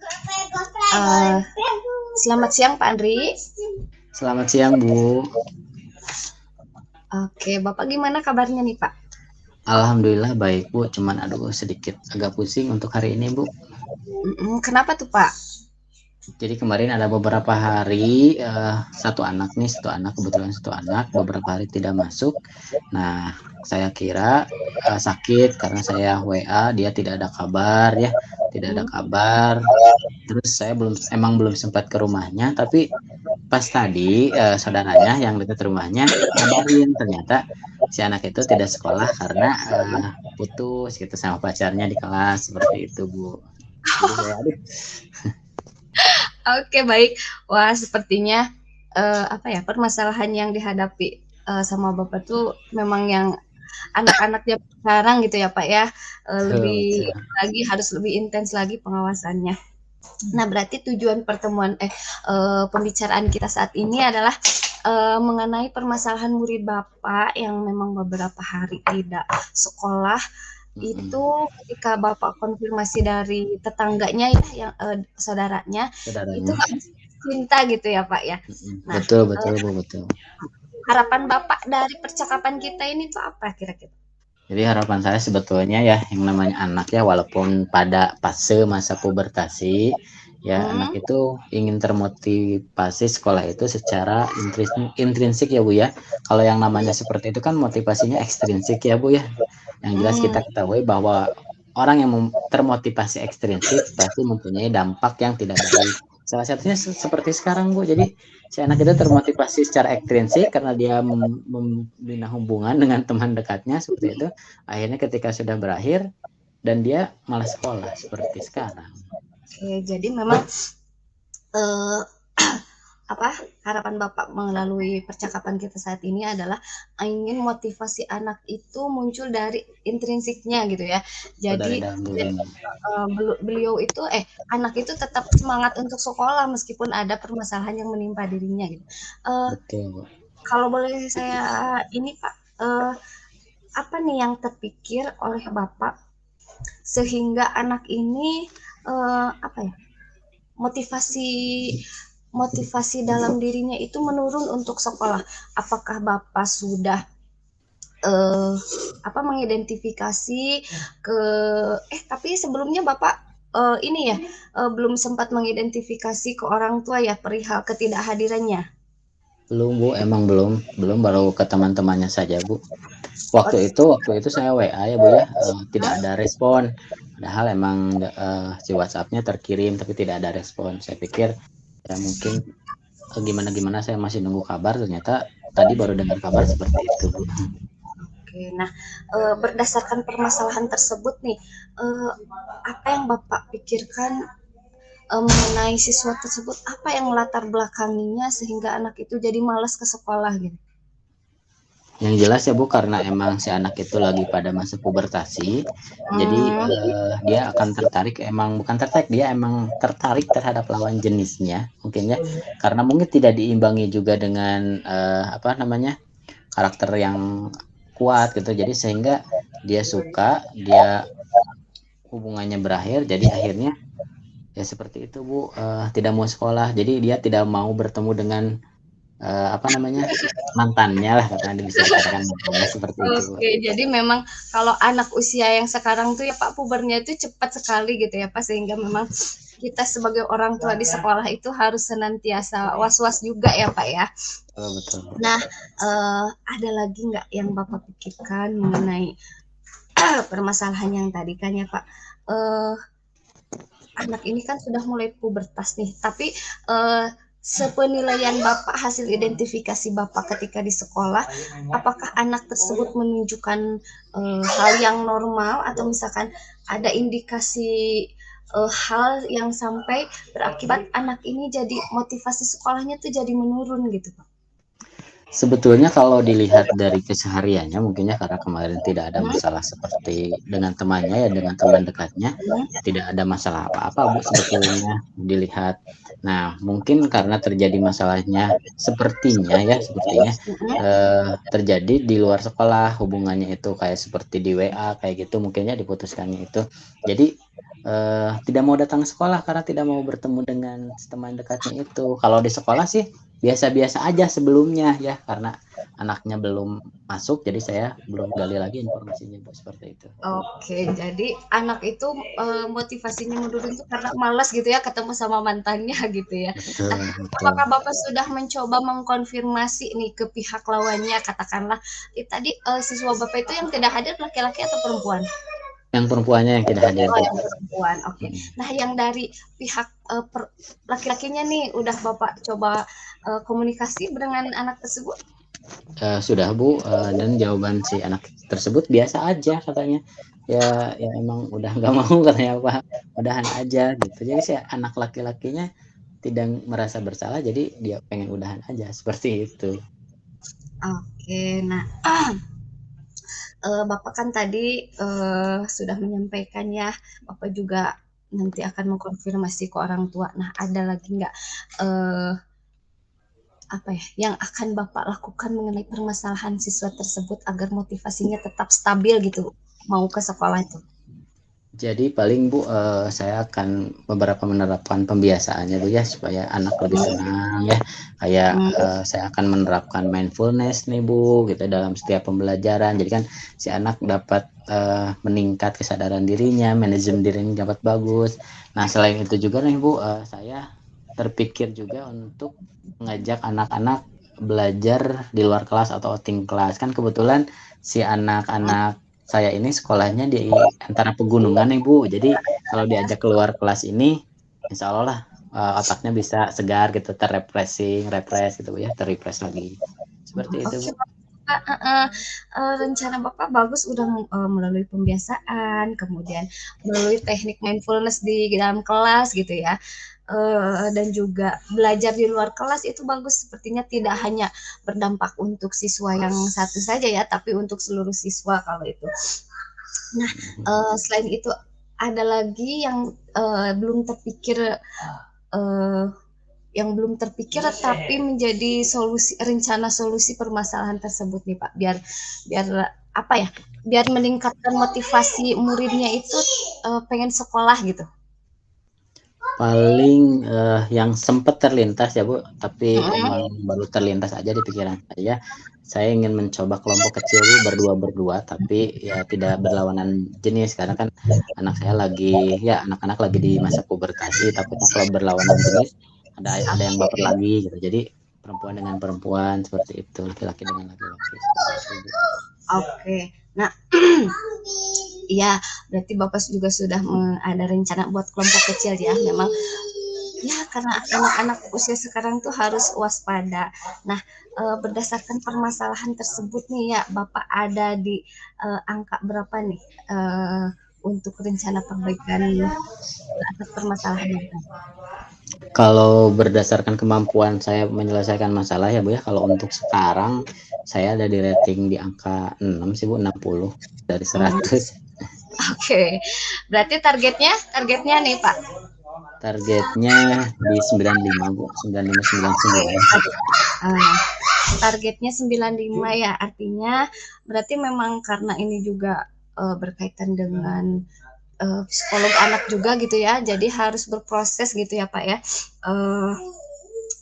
Eh, Selamat siang Pak Andri. Selamat siang, Bu. Oke, Bapak gimana kabarnya nih Pak? Alhamdulillah baik, Bu. Cuman aduh sedikit agak pusing untuk hari ini, Bu. Kenapa tuh Pak? Jadi kemarin ada beberapa hari satu anak kebetulan satu anak beberapa hari tidak masuk. Nah, saya kira sakit karena saya WA dia tidak ada kabar ya, tidak ada Mm, kabar. Terus saya belum sempat ke rumahnya, tapi pas tadi saudaranya yang dekat rumahnya ngabarin ternyata si anak itu tidak sekolah karena putus gitu sama pacarnya di kelas seperti itu, Bu. Jadi saya aduh. Oke baik. Wah sepertinya apa ya permasalahan yang dihadapi sama Bapak tuh memang yang anak-anak zaman sekarang gitu ya Pak ya. Betul, Lebih betul. lagi harus lebih intens lagi pengawasannya. Nah, berarti tujuan pertemuan pembicaraan kita saat ini adalah mengenai permasalahan murid Bapak yang memang beberapa hari tidak sekolah. Itu Mm-mm. ketika Bapak konfirmasi dari tetangganya ya yang saudaranya, itu Saudaranya. nggak bisa cinta gitu ya, Pak, ya. Mm-mm. Nah, Betul, betul, Bu, betul. harapan Bapak dari percakapan kita ini tuh apa kira-kira? Jadi harapan saya sebetulnya ya yang namanya anak ya walaupun pada fase masa pubertasi ya anak Mhm, itu ingin termotivasi sekolah itu secara intrinsik ya Bu ya. Kalau yang namanya seperti itu kan motivasinya ekstrinsik ya Bu ya. Yang jelas kita mmm, ketahui bahwa orang yang termotivasi ekstrinsik pasti mempunyai dampak yang tidak baik. Salah satunya seperti sekarang Bu. Jadi si anak itu termotivasi secara ekstrinsik karena dia membina hubungan dengan teman dekatnya seperti itu. Akhirnya ketika sudah berakhir dan dia malas sekolah seperti sekarang. oke. Jadi memang, eee apa harapan Bapak melalui percakapan kita saat ini adalah ingin motivasi anak itu muncul dari intrinsiknya gitu ya. Oh, dari Jadi dalam dirinya. beliau itu anak itu tetap semangat untuk sekolah meskipun ada permasalahan yang menimpa dirinya gitu. Eh, Betul. Kalau boleh saya ini Pak, apa nih yang terpikir oleh Bapak sehingga anak ini apa ya motivasi motivasi dalam dirinya itu menurun untuk sekolah. Apakah Bapak sudah eh, apa mengidentifikasi ke tapi sebelumnya Bapak ini ya belum sempat mengidentifikasi ke orang tua ya perihal ketidakhadirannya. Belum Bu, emang belum baru ke teman-temannya saja Bu. Oh, Waktu itu saya WA ya Bu ya, tidak ada respon. Padahal emang si WhatsApp-nya terkirim tapi tidak ada respon. Saya pikir ya mungkin gimana-gimana saya masih nunggu kabar ternyata tadi baru dengar kabar seperti itu Bu. oke. Nah, berdasarkan permasalahan tersebut nih, eh, apa yang Bapak pikirkan mengenai siswa tersebut? Apa yang melatar belakanginya sehingga anak itu jadi malas ke sekolah gitu? Yang jelas ya Bu karena emang si anak itu lagi pada masa pubertasi, jadi Hmm, dia akan tertarik emang bukan tertarik dia emang tertarik terhadap lawan jenisnya mungkin ya karena mungkin tidak diimbangi juga dengan apa namanya karakter yang kuat gitu jadi sehingga dia suka dia hubungannya berakhir jadi akhirnya ya seperti itu Bu tidak mau sekolah jadi dia tidak mau bertemu dengan apa namanya mantannya lah katakan bisa dikatakan mantannya seperti itu Bu. oke, jadi memang kalau anak usia yang sekarang tuh ya Pak pubernya itu cepat sekali gitu ya Pak sehingga memang kita sebagai orang tua di sekolah itu harus senantiasa was-was juga ya Pak ya. Betul, betul Bu. Nah, ada lagi nggak yang Bapak pikirkan mengenai permasalahan yang tadi kan ya Pak? Eh, Anak ini kan sudah mulai pubertas nih, tapi sepenilaian Bapak hasil identifikasi Bapak ketika di sekolah, apakah anak tersebut menunjukkan hal yang normal atau misalkan ada indikasi hal yang sampai berakibat anak ini jadi motivasi sekolahnya tuh jadi menurun gitu Pak? Sebetulnya kalau dilihat dari kesehariannya mungkinnya karena kemarin tidak ada masalah seperti dengan temannya ya dengan teman dekatnya tidak ada masalah apa-apa Bu sebetulnya dilihat. Nah mungkin karena terjadi masalahnya sepertinya terjadi di luar sekolah hubungannya itu kayak seperti di WA kayak gitu mungkinnya diputuskannya itu. Jadi tidak mau datang ke sekolah karena tidak mau bertemu dengan teman dekatnya itu. Kalau di sekolah sih biasa-biasa aja sebelumnya ya, karena anaknya belum masuk, jadi saya belum gali lagi informasinya Bu, seperti itu. Oke, jadi anak itu motivasinya mundur itu karena malas gitu ya ketemu sama mantannya gitu ya. Betul, Nah, betul. apakah Bapak sudah mencoba mengkonfirmasi nih ke pihak lawannya, katakanlah tadi siswa Bapak itu yang tidak hadir laki-laki atau perempuan? Yang perempuannya yang tidak hadir Oh, Bu. yang perempuan. Oke. Nah, yang dari pihak laki-lakinya nih udah Bapak coba komunikasi dengan anak tersebut? Sudah Bu, dan jawaban si anak tersebut biasa aja katanya. Ya, ya emang udah nggak mau katanya Pak, udahan aja gitu. Jadi si anak laki-lakinya tidak merasa bersalah, jadi dia pengen udahan aja seperti itu. Oke. Nah, Bapak kan tadi sudah menyampaikan ya, Bapak juga nanti akan mengkonfirmasi ke orang tua. Nah, ada lagi nggak eh, apa ya yang akan Bapak lakukan mengenai permasalahan siswa tersebut agar motivasinya tetap stabil gitu mau ke sekolah itu? Jadi paling Bu, saya akan beberapa menerapkan pembiasaannya Bu ya, supaya anak lebih tenang ya. Kayak Hmm, saya akan menerapkan mindfulness nih Bu, gitu dalam setiap pembelajaran. Jadi kan si anak dapat meningkat kesadaran dirinya, manajemen dirinya dapat bagus. Nah selain itu juga nih Bu, saya terpikir juga untuk mengajak anak-anak belajar di luar kelas atau outing kelas. Kan kebetulan si anak-anak saya ini sekolahnya di antara pegunungan nih Bu. Jadi kalau diajak keluar kelas ini, insya Allah lah otaknya bisa segar gitu, refresh gitu ya, terrefresh lagi. Seperti itu Oke, Bu. Pak, rencana Bapak bagus udah melalui pembiasaan, kemudian melalui teknik mindfulness di dalam kelas gitu ya. Dan juga belajar di luar kelas itu bagus, sepertinya tidak hanya berdampak untuk siswa yang satu saja ya, tapi untuk seluruh siswa kalau itu. Nah, selain itu ada lagi yang belum terpikir eh, belum terpikir tapi menjadi solusi rencana solusi permasalahan tersebut nih Pak biar apa ya biar meningkatkan motivasi muridnya itu pengen sekolah gitu. Paling yang sempat terlintas ya Bu, tapi Mm-mm. emang baru terlintas aja di pikiran saya. Saya ingin mencoba kelompok kecil Bu, berdua-berdua, tapi ya tidak berlawanan jenis karena kan anak saya lagi ya anak-anak lagi di masa pubertasi, takutnya kalau berlawanan jenis ada yang baper Oke. lagi gitu. Jadi perempuan dengan perempuan seperti itu, laki-laki dengan laki-laki seperti itu Bu. Oke. Nah, iya, berarti Bapak juga sudah ada rencana buat kelompok kecil ya. Memang ya karena anak-anak usia sekarang tuh harus waspada. Nah, berdasarkan permasalahan tersebut nih ya, Bapak ada di angka berapa nih untuk rencana perbaikan atas permasalahan yang tadi? Kalau berdasarkan kemampuan saya menyelesaikan masalah ya Bu ya, kalau untuk sekarang saya ada di rating di angka 6 sih Bu, 60 dari Hmm, 100. Oke, berarti targetnya nih Pak. Targetnya di 95 Bu, 95 99. Eh, Targetnya 95 ya, artinya berarti memang karena ini juga berkaitan dengan psikolog anak juga gitu ya, jadi harus berproses gitu ya Pak ya. Eh,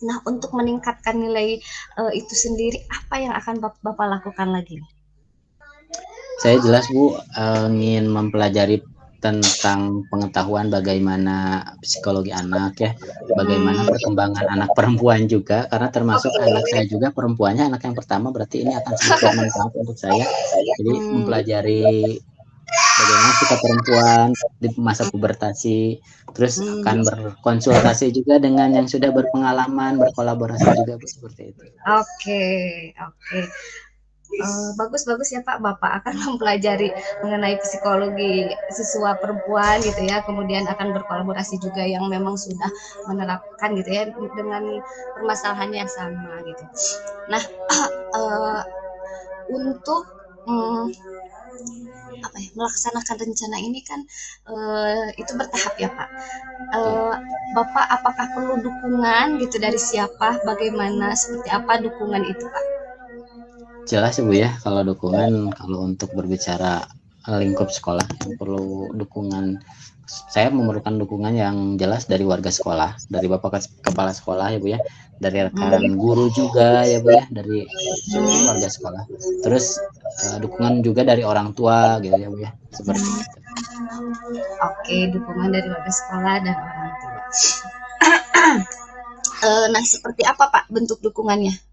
nah, untuk meningkatkan nilai itu sendiri, apa yang akan Bapak lakukan lagi? Saya jelas Bu, ingin mempelajari tentang pengetahuan bagaimana psikologi anak ya, bagaimana Hmm, perkembangan anak perempuan juga, karena termasuk anak saya oke. juga perempuannya, anak yang pertama, berarti ini akan sangat bermanfaat untuk saya. Jadi Hmm, mempelajari bagaimana sikap perempuan di masa pubertasi, terus hmm, akan berkonsultasi juga dengan yang sudah berpengalaman, berkolaborasi juga Bu, seperti itu. oke, oke. Bagus-bagus ya Pak, Bapak akan mempelajari mengenai psikologi siswa perempuan gitu ya, kemudian akan berkolaborasi juga yang memang sudah menerapkan gitu ya dengan permasalahan yang sama gitu. Nah, uh, untuk um, apa ya melaksanakan rencana ini kan itu bertahap ya Pak. Betul. Uh, Bapak apakah perlu dukungan gitu dari siapa? Bagaimana seperti apa dukungan itu Pak? Jelas ya Bu ya, kalau dukungan, kalau untuk berbicara lingkup sekolah yang perlu dukungan. Saya memerlukan dukungan yang jelas dari warga sekolah, dari Bapak Kepala Sekolah ya Bu ya, dari rekan guru juga ya Bu ya, dari seluruh warga sekolah. Terus dukungan juga dari orang tua gitu ya Bu ya, seperti itu. Oke, dukungan dari warga sekolah dan orang tua. Nah, seperti apa Pak bentuk dukungannya?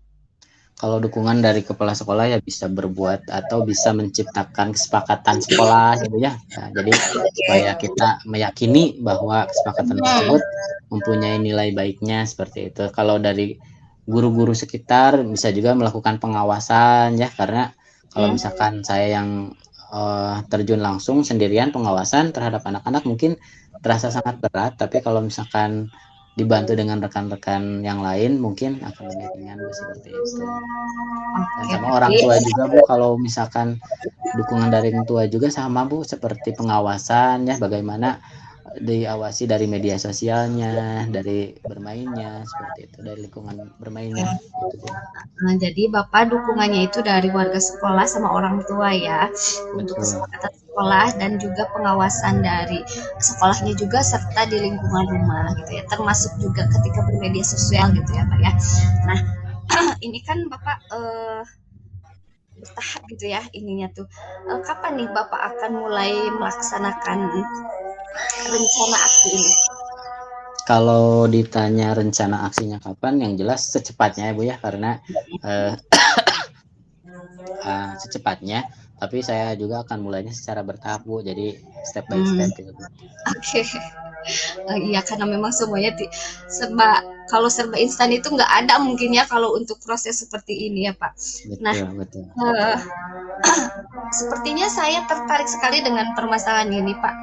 Kalau dukungan dari kepala sekolah ya bisa berbuat atau bisa menciptakan kesepakatan sekolah gitu ya. Nah, jadi supaya kita meyakini bahwa kesepakatan tersebut mempunyai nilai baiknya seperti itu. Kalau dari guru-guru sekitar bisa juga melakukan pengawasan ya, karena kalau misalkan saya yang terjun langsung sendirian pengawasan terhadap anak-anak mungkin terasa sangat berat, tapi kalau misalkan dibantu dengan rekan-rekan yang lain mungkin akan lebih ringan Bu, seperti itu. Dan sama orang tua juga Bu, kalau misalkan dukungan dari orang tua juga sama Bu, seperti pengawasan ya, bagaimana diawasi dari media sosialnya, dari bermainnya, seperti itu, dari lingkungan bermainnya gitu Bu. Nah, jadi Bapak dukungannya itu dari warga sekolah sama orang tua ya, untuk Betul. kesepakatan sekolah dan juga pengawasan dari sekolahnya juga serta di lingkungan rumah gitu ya, termasuk juga ketika bermedia sosial gitu ya Pak ya. Nah, ini kan Bapak bertahap gitu ya ininya tuh. Kapan nih Bapak akan mulai melaksanakan rencana aksi ini? Kalau ditanya rencana aksinya kapan, yang jelas secepatnya ya Bu ya, karena secepatnya, tapi saya juga akan mulainya secara bertahap Bu, jadi step by step gitu Bu. Oke. Iya karena memang semuanya kalau serba instan itu nggak ada mungkin ya kalau untuk proses seperti ini ya Pak. Nah, Betul. sepertinya saya tertarik sekali dengan permasalahan ini Pak.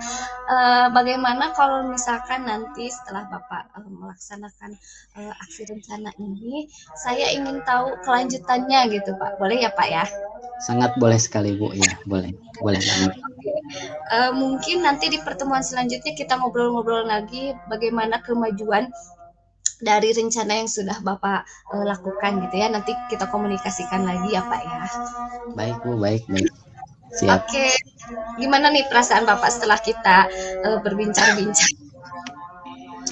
Bagaimana kalau misalkan nanti setelah Bapak melaksanakan aksi rencana ini, saya ingin tahu kelanjutannya gitu Pak. Boleh ya Pak ya? Sangat boleh sekali Bu, ya boleh banget. Mungkin nanti di pertemuan selanjutnya kita ngobrol-ngobrol lagi bagaimana kemajuan dari rencana yang sudah Bapak lakukan gitu ya. Nanti kita komunikasikan lagi ya Pak ya. Baik Bu, baik. Siap. Oke. Gimana nih perasaan Bapak setelah kita berbincang-bincang?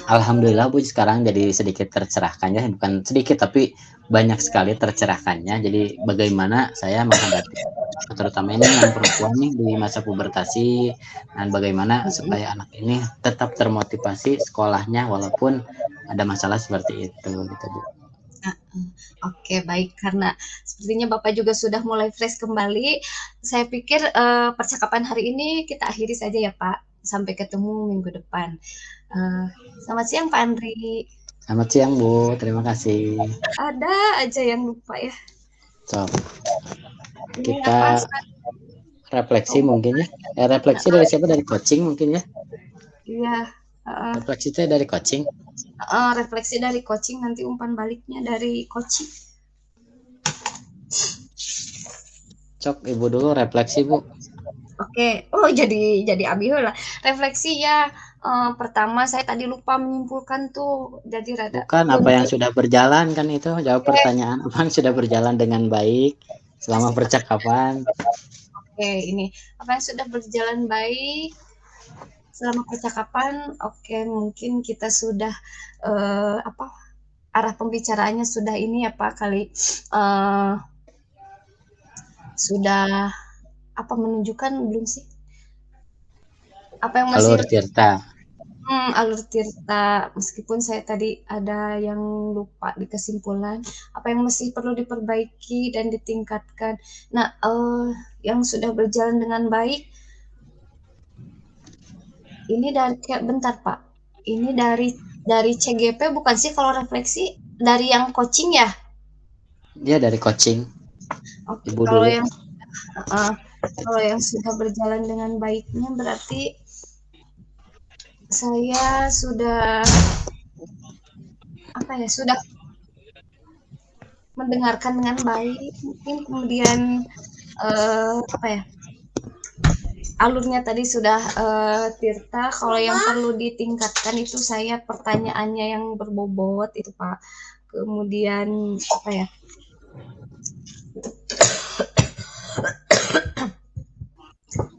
Alhamdulillah Bu, sekarang jadi sedikit tercerahkan ya, bukan sedikit tapi banyak sekali tercerahkannya. Jadi bagaimana saya menghadapi terutama ini yang perempuan nih di masa pubertasi, dan bagaimana supaya anak ini tetap termotivasi sekolahnya walaupun ada masalah seperti itu gitu Bu. Oke, baik. Karena sepertinya Bapak juga sudah mulai fresh kembali. Saya pikir percakapan hari ini kita akhiri saja ya Pak. Sampai ketemu minggu depan. Selamat siang Pak Andri. Selamat siang Bu, terima kasih. Ada aja yang lupa ya. So, kita refleksi mungkin ya. Refleksi dari siapa? Dari coaching mungkin ya. Iya. Refleksi itu dari coaching. Refleksi dari coaching, nanti umpan baliknya dari coaching. Cok Ibu dulu refleksi Bu. Oke. Oh jadi Abi lah. Refleksi ya. Pertama saya tadi lupa menyimpulkan tuh. Jadi rada. Bukan apa yang sudah berjalan kan itu, jawab pertanyaan apa yang sudah berjalan dengan baik selama percakapan. Oke, ini apa yang sudah berjalan baik selama percakapan. Oke, mungkin kita sudah arah pembicaraannya sudah ini ya Pak kali sudah menunjukkan belum sih? Apa yang masih Alur Tirta. Alur Tirta, meskipun saya tadi ada yang lupa di kesimpulan, apa yang masih perlu diperbaiki dan ditingkatkan. Nah, yang sudah berjalan dengan baik, ini bentar Pak, ini dari CGP bukan sih kalau refleksi, dari yang coaching ya? Dia dari coaching. Oke, Ibu dulu. Kalau yang sudah berjalan dengan baiknya berarti saya sudah sudah mendengarkan dengan baik, mungkin kemudian alurnya tadi sudah Tirta. Kalau yang perlu ditingkatkan itu saya pertanyaannya yang berbobot itu Pak. Kemudian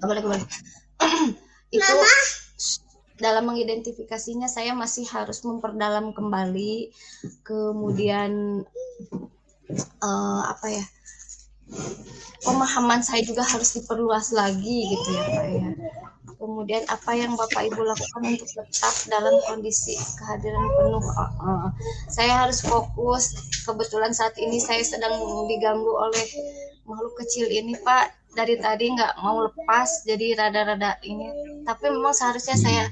boleh boleh. Itu dalam mengidentifikasinya saya masih harus memperdalam kembali, kemudian apa ya, pemahaman saya juga harus diperluas lagi gitu ya Pak ya. Kemudian apa yang Bapak Ibu lakukan untuk tetap dalam kondisi kehadiran penuh. Saya harus fokus. Kebetulan saat ini saya sedang diganggu oleh makhluk kecil ini Pak. Dari tadi nggak mau lepas, jadi rada-rada ini. Tapi memang seharusnya saya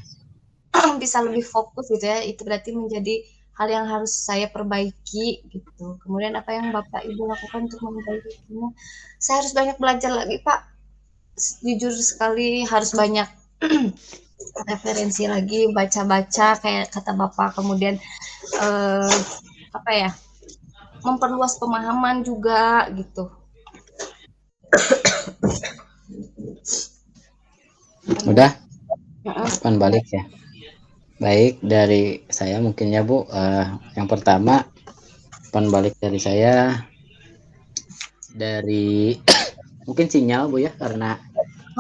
bisa lebih fokus gitu ya. Itu berarti menjadi hal yang harus saya perbaiki gitu. Kemudian apa yang Bapak Ibu lakukan untuk memperbaikinya? Saya harus banyak belajar lagi Pak. Jujur sekali harus banyak referensi lagi, baca-baca kayak kata Bapak, kemudian eh, apa ya, memperluas pemahaman juga gitu. Udah, Heeh. pan balik ya. Baik, dari saya mungkin ya Bu, yang pertama pan balik dari saya dari mungkin sinyal Bu ya, karena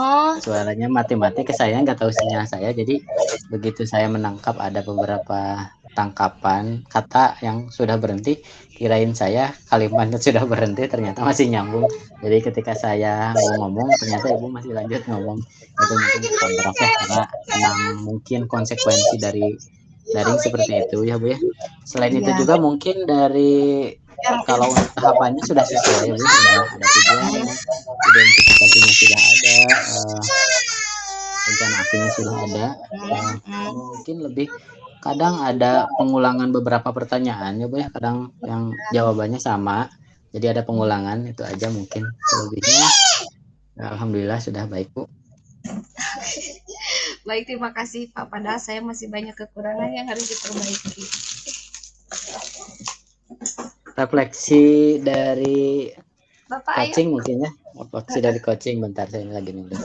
Oh, suaranya mati-mati ke saya, nggak tahu sinyal saya, jadi begitu saya menangkap ada beberapa tangkapan kata yang sudah berhenti, kirain saya kalimatnya sudah berhenti, ternyata masih nyambung. Jadi ketika saya mau ngomong ternyata Ibu masih lanjut ngomong. Itu mungkin ketabrak ya, karena emang mungkin konsekuensi dari daring seperti itu ya Bu ya. Selain itu iya. juga mungkin dari Yang kalau untuk tahapannya sudah sesuai ya Bu, sudah ada tujuannya, identifikasinya sudah ada, rencana aksinya sudah ada, mungkin lebih kadang ada pengulangan beberapa pertanyaan ya Bu ya, kadang yang jawabannya sama, jadi ada pengulangan, itu aja mungkin. Selebihnya alhamdulillah sudah baik Bu. baik, terima kasih Pak. Padahal saya masih banyak kekurangan yang harus diperbaiki. Refleksi dari Bapak ayo. coaching mungkin ya, refleksi dari coaching, bentar saya lagi nulis.